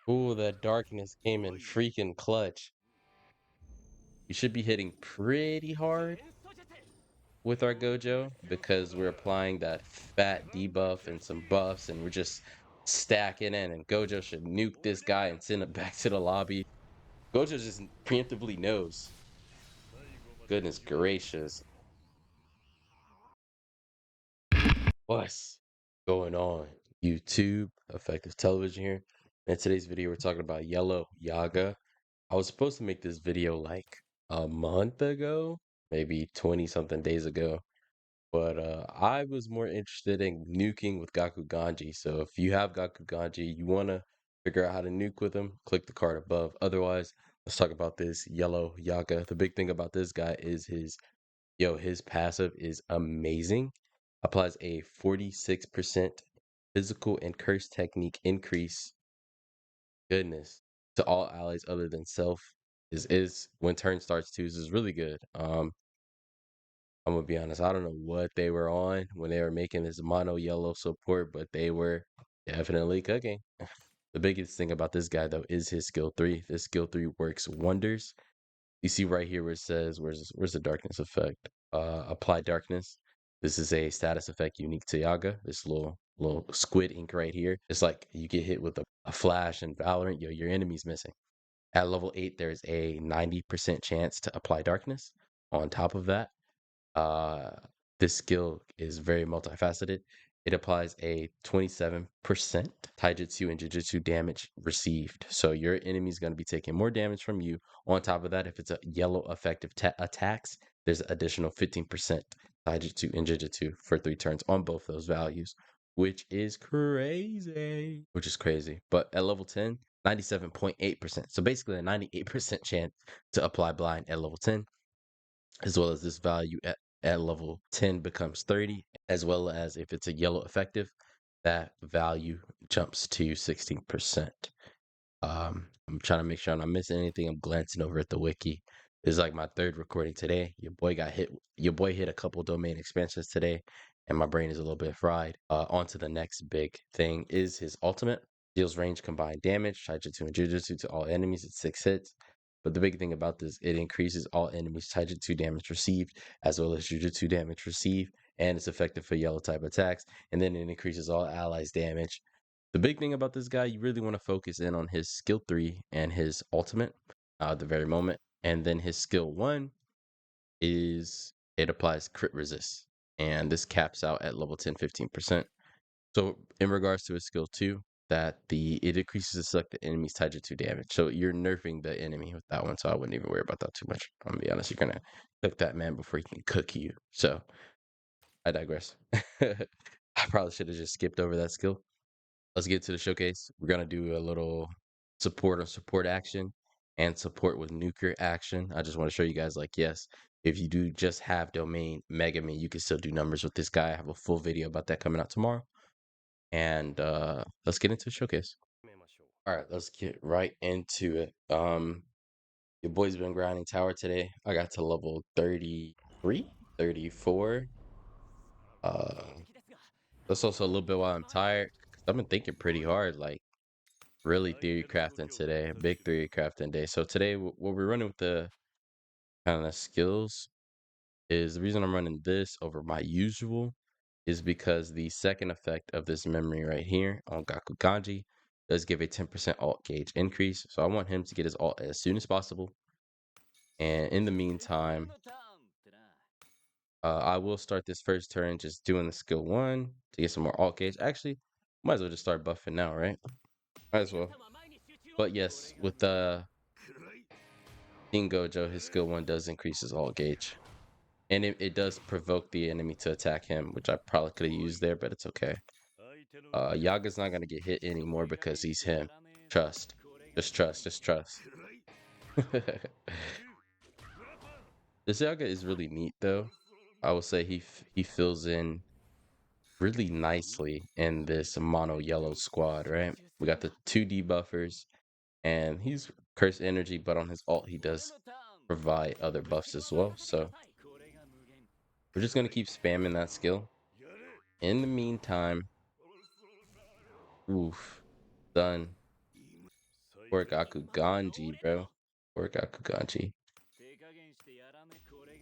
Ooh, that darkness came in freaking clutch. We should be hitting pretty hard with our Gojo because we're applying that fat debuff and some buffs, and we're just stacking in. And Gojo should nuke this guy and send him back to the lobby. Gojo just preemptively knows. Goodness gracious. What's going on? YouTube, Effective Television here. In today's video, we're talking about Yellow Yaga. I was supposed to make this video like a month ago, maybe 20 something days ago. But I was more interested in nuking with Gaku Ganji. So if you have Gaku Ganji, you want to figure out how to nuke with him, click the card above. Otherwise, let's talk about this Yellow Yaga. The big thing about this guy is his passive is amazing. Applies a 46% physical and curse technique increase. Goodness. To all allies other than self. Is when turn starts too is really good. I'm gonna be honest, I don't know what they were on when they were making this mono yellow support, but they were definitely cooking. The biggest thing about this guy though is his skill 3. This skill 3 works wonders. You see right here where it says where's the darkness effect? Apply darkness. This is a status effect unique to Yaga. This little squid ink right here. It's like you get hit with a flash in Valorant, your enemy's missing. At level 8, there's a 90% chance to apply darkness. On top of that, uh, this skill is very multifaceted. It applies a 27% taijutsu and jujutsu damage received. So your enemy is going to be taking more damage from you. On top of that, if it's a yellow effective attacks, there's additional 15% taijutsu and jujutsu for 3 turns on both those values, which is crazy. But at level 10, 97.8%. So basically a 98% chance to apply blind at level 10, as well as this value at level 10 becomes 30, as well as if it's a yellow effective, that value jumps to 16%. I'm trying to make sure I'm not missing anything. I'm glancing over at the wiki. This is like my third recording today. Your boy hit a couple domain expansions today, and my brain is a little bit fried. On to the next big thing is his ultimate. Deals range combined damage, taijutsu and jujutsu to all enemies at 6 hits. But the big thing about this, it increases all enemies' taijutsu damage received, as well as jujutsu damage received, and it's effective for yellow type attacks. And then it increases all allies' damage. The big thing about this guy, you really want to focus in on his skill 3 and his ultimate at the very moment. And then his skill 1 is it applies crit resist. And this caps out at level 10, 15%. So in regards to his skill 2, it increases the selected enemy's taijutsu damage. So you're nerfing the enemy with that one, so I wouldn't even worry about that too much. I'm gonna be honest, you're gonna cook that man before he can cook you. So I digress. I probably should have just skipped over that skill. Let's get to the showcase. We're gonna do a little support on support action and support with nuker action. I just want to show you guys, like, yes, if you do just have domain Megami, you can still do numbers with this guy. I have a full video about that coming out tomorrow. And let's get into the showcase. All right, let's get right into it. Your boy's been grinding tower today. I got to level 33, 34. That's also a little bit while I'm tired, 'cause I've been thinking pretty hard, like really theory crafting today, big theory crafting day. So today, what we're running with the kind of skills is the reason I'm running this over my usual is because the second effect of this memory right here on Gaku Kanji does give a 10% alt gauge increase. So I want him to get his alt as soon as possible. And in the meantime, I will start this first turn just doing the skill 1 to get some more alt gauge. Actually, might as well just start buffing now, right? Might as well. But yes, with the King Gojo, his skill 1 does increase his alt gauge. And it does provoke the enemy to attack him, which I probably could have used there, but it's okay. Yaga's not going to get hit anymore because he's him. Trust. Just trust. Just trust. This Yaga is really neat, though. I will say he fills in really nicely in this mono yellow squad, right? We got the 2 debuffers, and he's cursed energy, but on his ult, he does provide other buffs as well. So we're just going to keep spamming that skill. In the meantime, oof, done. Orikaku Ganji, bro. Orikaku Ganji.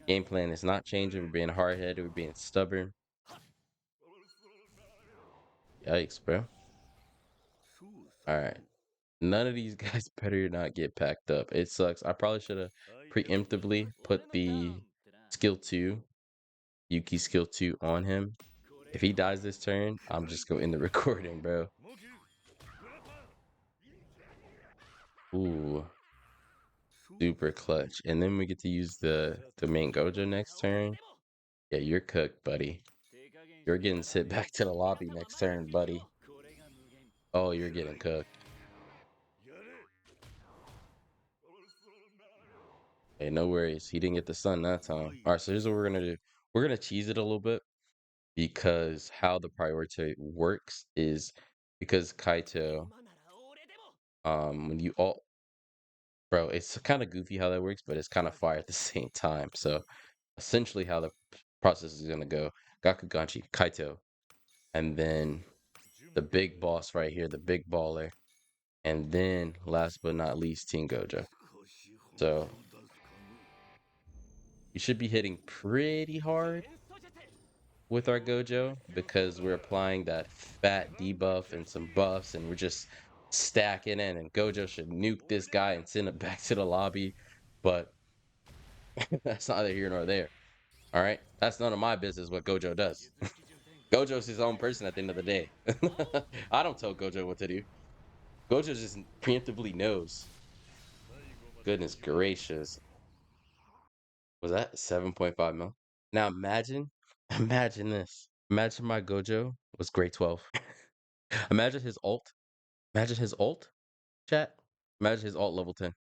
Game plan is not changing. We're being hard-headed. We're being stubborn. Yikes, bro. All right. None of these guys better not get packed up. It sucks. I probably should have preemptively put the skill 2, Yuki skill 2 on him. If he dies this turn, I'm just going to end the recording, bro. Ooh. Super clutch. And then we get to use the main gojo next turn. Yeah, you're cooked, buddy. You're getting sent back to the lobby next turn, buddy. Oh, you're getting cooked. Hey, no worries. He didn't get the sun that time. All right, so here's what we're going to do. We're going to cheese it a little bit because how the priority works is because Kaito, when you all, bro, it's kind of goofy how that works, but it's kind of fire at the same time. So essentially how the process is going to go, Gakuganchi, Kaito, and then the big boss right here, the big baller, and then last but not least, Team Gojo. So you should be hitting pretty hard with our Gojo because we're applying that fat debuff and some buffs, and we're just stacking in, and Gojo should nuke this guy and send it back to the lobby, but that's neither here nor there. All right, that's none of my business what Gojo does. Gojo's his own person at the end of the day. I don't tell Gojo what to do. Gojo just preemptively knows. Goodness gracious. Was that 7.5 mil? Now imagine this. Imagine my Gojo was grade 12. Imagine his ult. Imagine his ult, chat. Imagine his ult level 10.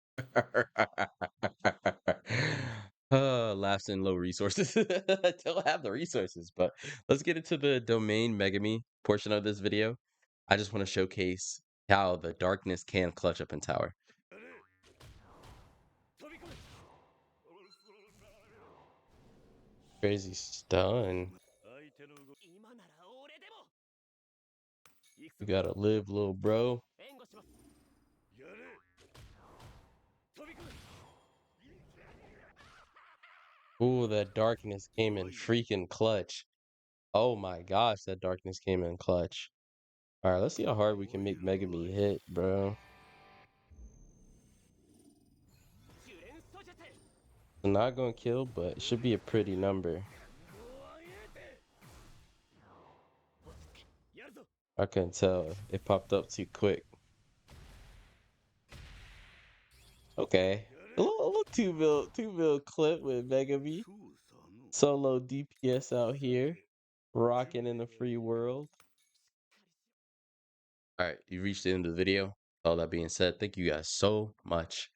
Laughs in low resources. I don't have the resources, but let's get into the domain Megami portion of this video. I just want to showcase how the darkness can clutch up in tower. Crazy stun. You gotta live, little bro. Ooh, that darkness came in freaking clutch. Oh my gosh, that darkness came in clutch. All right, let's see how hard we can make Megami hit, bro. I'm not gonna kill, but it should be a pretty number. I couldn't tell. It popped up too quick. Okay. A little 2 mil clip with Megami. Solo DPS out here. Rocking in the free world. All right, you reached the end of the video. All that being said, thank you guys so much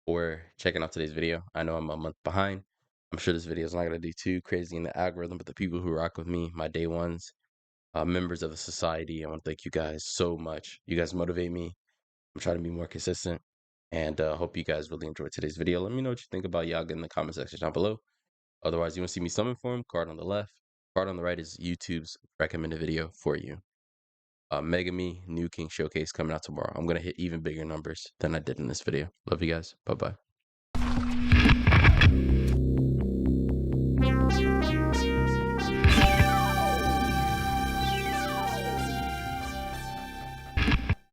for checking out today's video. I know I'm a month behind. I'm sure this video is not going to do too crazy in the algorithm, but the people who rock with me, my day ones, members of the society, I want to thank you guys so much. You guys motivate me. I'm trying to be more consistent, and hope you guys really enjoyed today's video. Let me know what you think about Yaga in the comment section down below. Otherwise, you want to see me summon for him, card on the left. Card on the right is YouTube's recommended video for you. Megami New King Showcase coming out tomorrow. I'm going to hit even bigger numbers than I did in this video. Love you guys. Bye-bye.